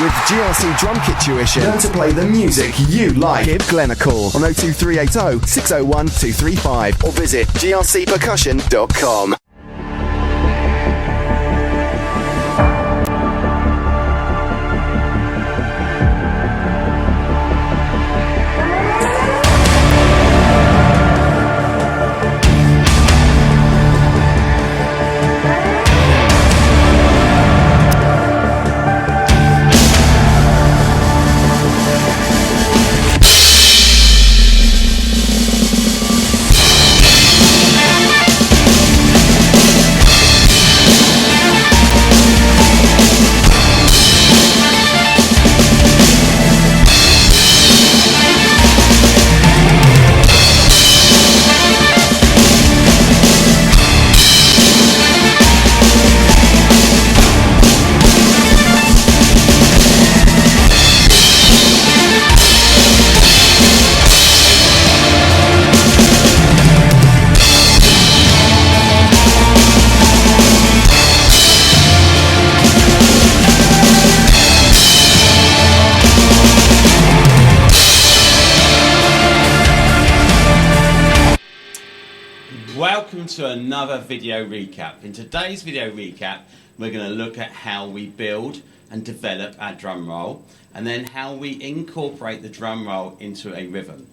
With GRC Drum Kit Tuition, learn to play the music you like. Give Glenn a call on 02380 601 235 or visit grcpercussion.com. Welcome to another video recap. In today's video recap, we're going to look at how we build and develop our drum roll, and then how we incorporate the drum roll into a rhythm.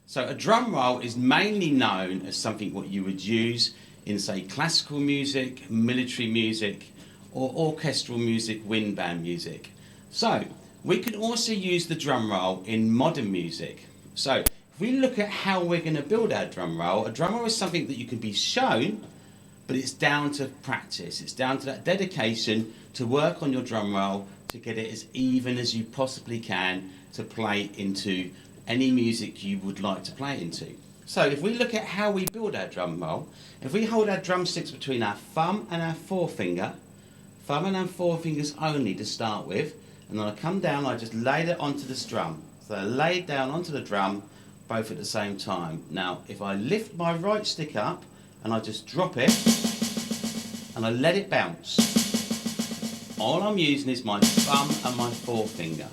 So a drum roll is mainly known as something what you would use in, say, classical music, military music, or orchestral music, wind band music. So we can also use the drum roll in modern music. So if we look at how we're going to build our drum roll, a drum roll is something that you can be shown, but it's down to practice. It's down to that dedication to work on your drum roll to get it as even as you possibly can to play into any music you would like to play into. So if we look at how we build our drum roll, if we hold our drumsticks between our thumb and our forefinger, thumb and our forefingers only to start with, and then I come down, I just laid it onto this drum. So I laid down onto the drum, both at the same time. Now, if I lift my right stick up and I just drop it and I let it bounce, all I'm using is my thumb and my forefinger.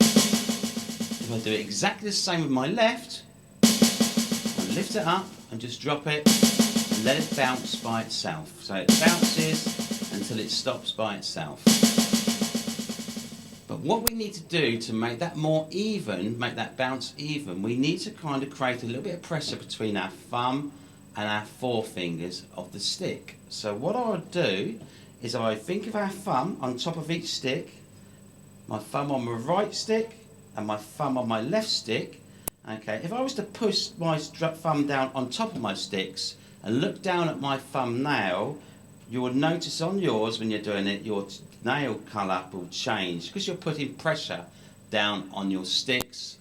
If I do it exactly the same with my left, I lift it up and just drop it and let it bounce by itself. So it bounces until it stops by itself. But what we need to do to make that more even, make that bounce even, we need to kind of create a little bit of pressure between our thumb and our forefingers of the stick. So what I would do is I think of our thumb on top of each stick, my thumb on my right stick and my thumb on my left stick. Okay, if I was to push my thumb down on top of my sticks and look down at my thumbnail, you will notice on yours when you're doing it, your nail colour will change because you're putting pressure down on your sticks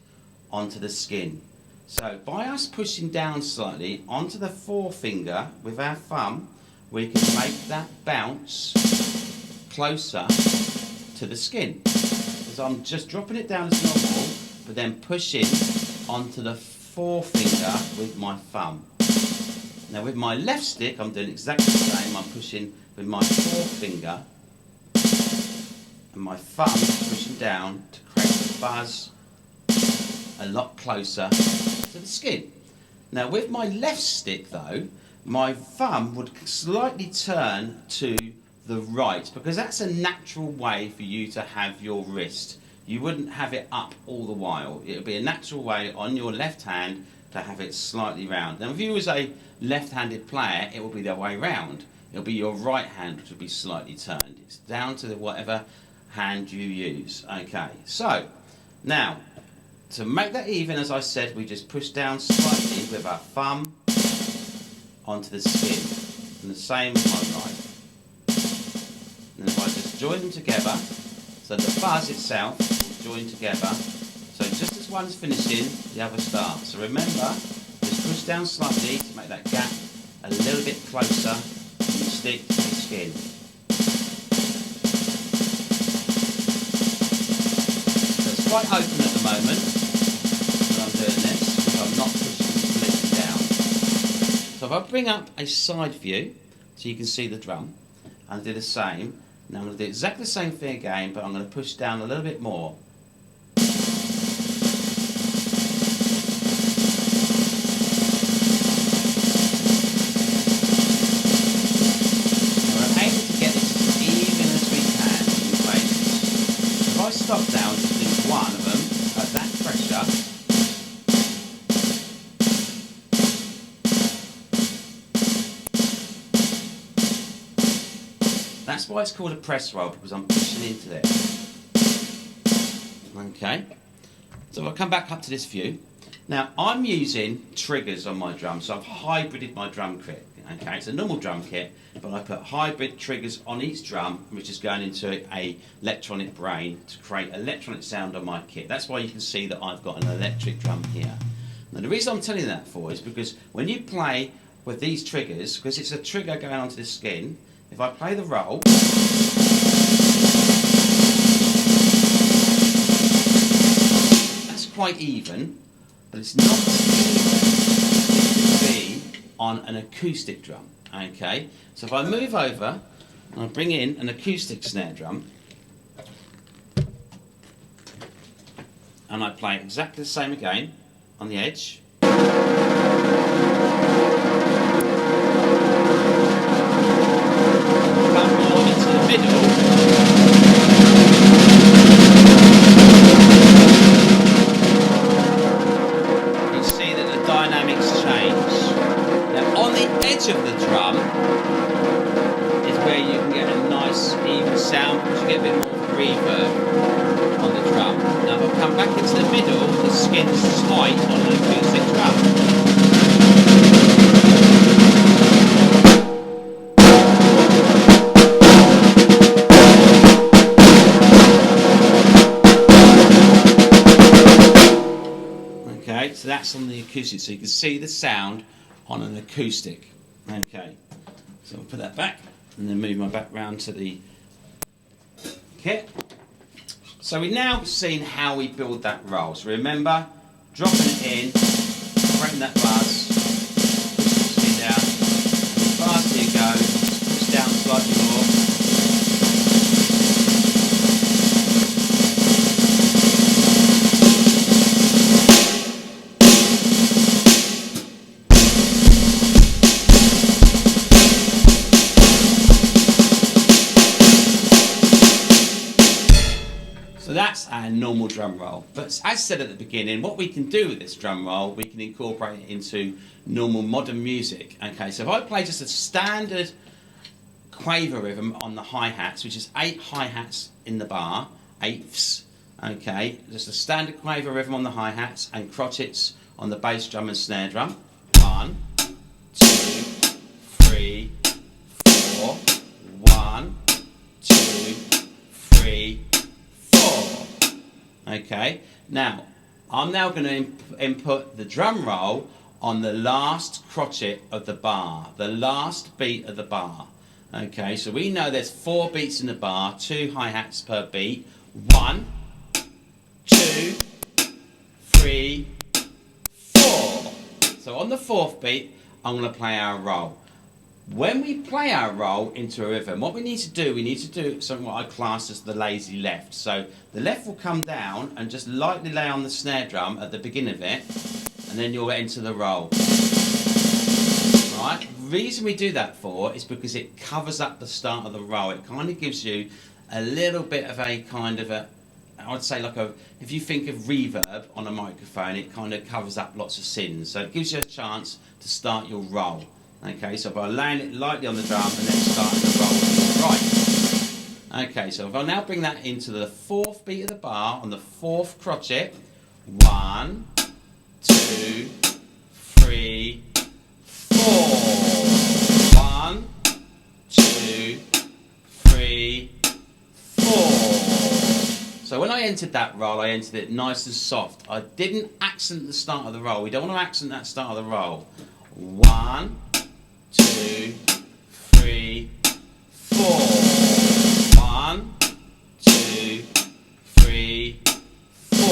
onto the skin. So by us pushing down slightly onto the forefinger with our thumb, we can make that bounce closer to the skin. So I'm just dropping it down as normal, but then pushing onto the forefinger with my thumb. Now with my left stick, I'm doing exactly the same. I'm pushing with my forefinger and my thumb pushing down to create the buzz a lot closer to the skin. Now with my left stick though, my thumb would slightly turn to the right because that's a natural way for you to have your wrist. You wouldn't have it up all the while. It would be a natural way on your left hand to have it slightly round. Now if you was a left-handed player, it will be the other way round. It'll be your right hand which will be slightly turned. It's down to whatever hand you use. Okay, so now to make that even, as I said, we just push down slightly with our thumb onto the skin, and the same with my right. And if I just join them together, so the buzz itself will join together. So just as one's finishing, the other starts. So remember, just push down slightly to make that gap a little bit closer from the stick to the skin. Quite open at the moment when I'm doing this, so I'm not pushing completely down. So if I bring up a side view so you can see the drum and do the same, Now I'm going to do exactly the same thing again, but I'm going to push down a little bit more. Stop down to do one of them at that pressure. That's why it's called a press roll, because I'm pushing into it. Okay, so I'll come back up to this view. Now I'm using triggers on my drum, so I've hybrided my drum kit. Okay, it's a normal drum kit, but I put hybrid triggers on each drum, which is going into a electronic brain to create electronic sound on my kit. That's why you can see that I've got an electric drum here. Now the reason I'm telling you that for is because when you play with these triggers, because it's a trigger going onto the skin, if I play the roll, that's quite even, but it's not even on an acoustic drum. Okay, so if I move over and I bring in an acoustic snare drum and I play exactly the same again on the edge, come more into the middle, you see that the dynamics change. On the edge of the drum is where you can get a nice even sound, because you get a bit more reverb on the drum. Now if I come back into the middle, the skin's tight on an acoustic drum. Okay, so that's on the acoustic, so you can see the sound on an acoustic. Okay, so I'll put that back and then move my back round to the kit. So we've now seen how we build that roll. So remember, dropping it in, breaking that buzz, push the skin down, and the faster you go, push down slightly more. So that's our normal drum roll. But as said at the beginning, what we can do with this drum roll, we can incorporate it into normal modern music. Okay, so if I play just a standard quaver rhythm on the hi-hats, which is 8 hi-hats in the bar, eighths, okay, just a standard quaver rhythm on the hi-hats and crotchets on the bass drum and snare drum. 1, 2, 3, 4, 1, 2, 3, 4. Okay, now I'm now going to input the drum roll on the last crotchet of the bar, the last beat of the bar. Okay, so we know there's 4 beats in the bar, 2 hi-hats per beat. 1, 2, 3, 4. So on the 4th beat, I'm going to play our roll. When we play our roll into a rhythm, what we need to do something what I class as the lazy left. So the left will come down and just lightly lay on the snare drum at the beginning of it, and then you'll enter the roll. Right? The reason we do that for is because it covers up the start of the roll. It kind of gives you a little bit of a kind of a, I would say like a, if you think of reverb on a microphone, it kind of covers up lots of sins. So it gives you a chance to start your roll. Okay, so by laying it lightly on the drum and then starting the roll to the right. Okay, so if I now bring that into the 4th beat of the bar on the 4th crotchet. 1, 2, 3, 4. 1, 2, 3, 4. So when I entered that roll, I entered it nice and soft. I didn't accent the start of the roll. We don't want to accent that start of the roll. 1, 2, 3, 4. 1, 2, 3, 4.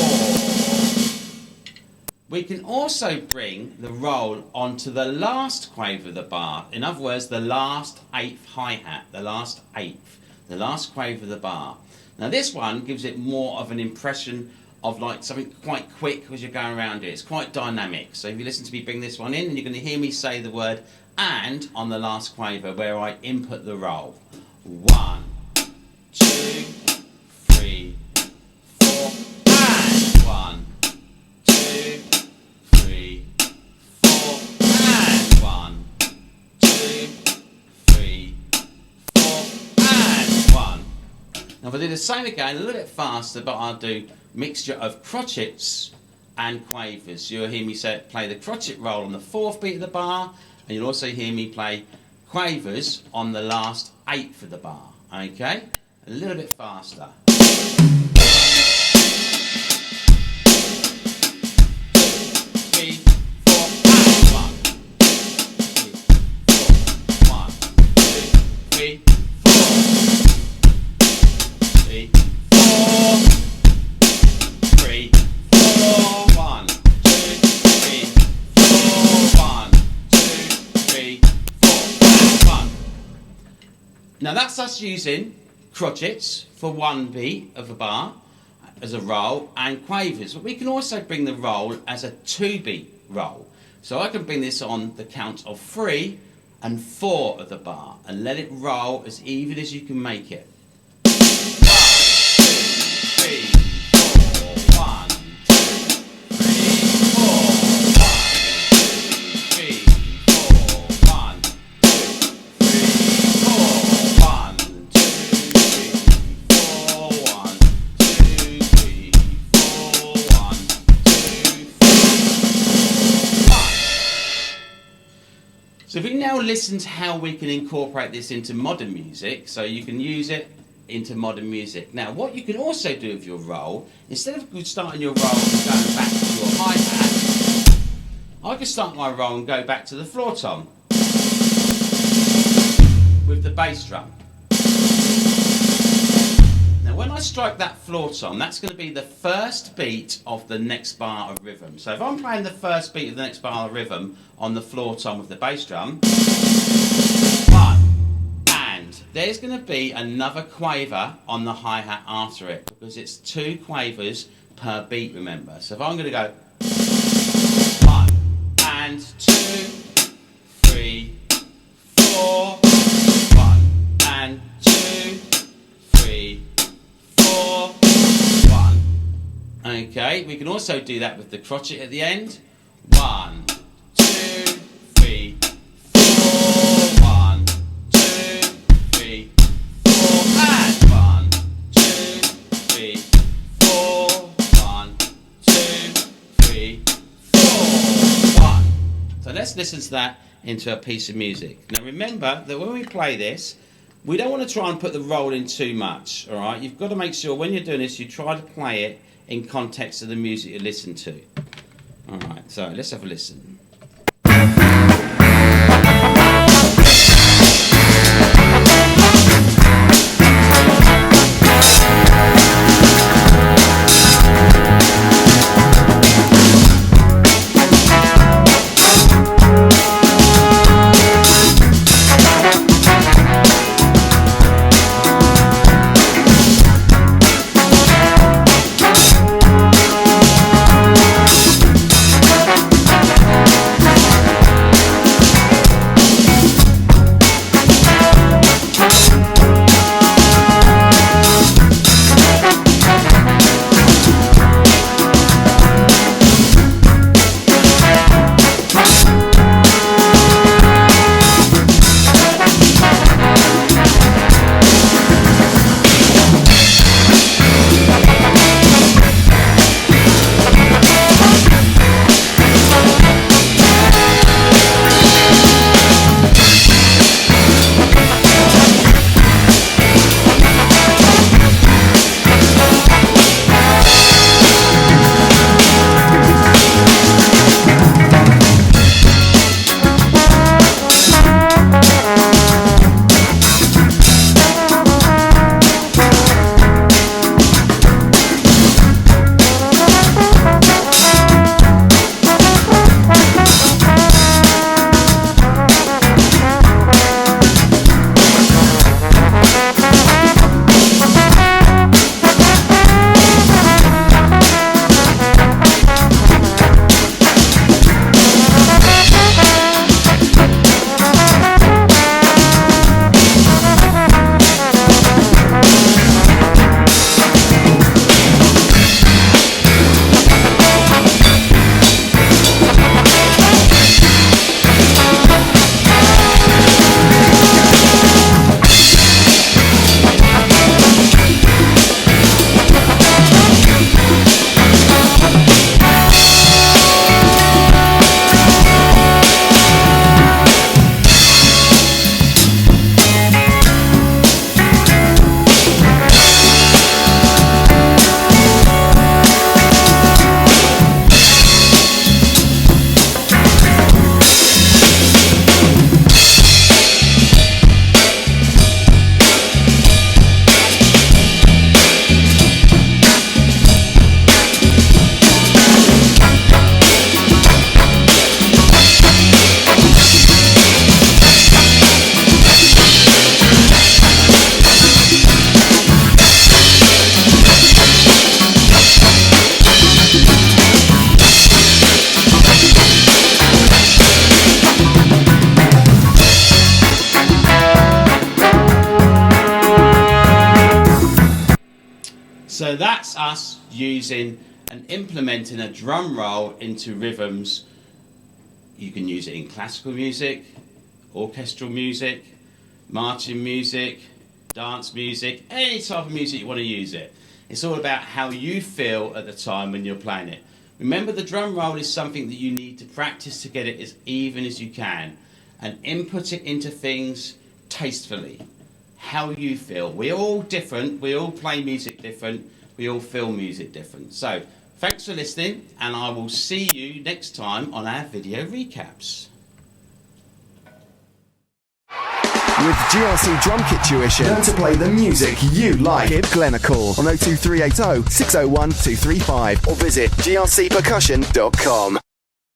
We can also bring the roll onto the last quaver of the bar. In other words, the last 8th hi-hat, the last 8th. the last quaver of the bar. Now this one gives it more of an impression of like something quite quick as you're going around it. It's quite dynamic. So if you listen to me bring this one in, and you're going to hear me say the word "and" on the last quaver where I input the roll. 1, 2, 3, 4, and 1, 2, 3, 4, and 1, 2, 3, 4, and 1. Now if I do the same again, a little bit faster, but I'll do mixture of crotchets and quavers. You'll hear me play the crotchet roll on the 4th beat of the bar, and you'll also hear me play quavers on the last 8th of the bar. Okay? A little bit faster. 3, 4, and 1. 3, 4, 3, 4, 3, 4, 1, 2, 3, 4, 1, 2, 3, 4, 1. Now that's us using crotchets for 1 beat of a bar as a roll and quavers, but we can also bring the roll as a 2 beat roll. So I can bring this on the count of 3 and 4 of the bar and let it roll as even as you can make it. 1, 2, 3, 4, 1, 2, 3, 4, 1, 2, 3, 4, 1, 2, 3, 4, 1, 2, 3, 4, 1, 2, 3, 4, 1. So if we now listen to how we can incorporate this into modern music, so you can use it into modern music. Now what you can also do with your roll, instead of starting your roll and going back to your hi-hat, I can start my roll and go back to the floor tom with the bass drum. Now when I strike that floor tom, that's going to be the first beat of the next bar of rhythm. So if I'm playing the first beat of the next bar of rhythm on the floor tom with the bass drum, 1, and there's going to be another quaver on the hi-hat after it, because it's 2 quavers per beat, remember. So if I'm going to go 1 and 2, 3, 4, 1 and 2, 3, 4, 1. Okay, we can also do that with the crotchet at the end. 1, 2, 3, 4, 1, 2, 3, 4, and 1, 2, 3, 4, 1, 2, 3, 4, 1. So let's listen to that into a piece of music. Now remember that when we play this, we don't want to try and put the roll in too much, all right? You've got to make sure when you're doing this, you try to play it in context of the music you listen to. All right, so let's have a listen. So that's us using and implementing a drum roll into rhythms. You can use it in classical music, orchestral music, marching music, dance music, any type of music you want to use it. It's all about how you feel at the time when you're playing it. Remember, the drum roll is something that you need to practice to get it as even as you can and input it into things tastefully. How you feel. We're all different, we all play music different, we all feel music different. So, thanks for listening, and I will see you next time on our video recaps. With GRC Drum Kit Tuition, learn to play the music you like. Give Glenn a call on 02380 601 235 or visit grcpercussion.com.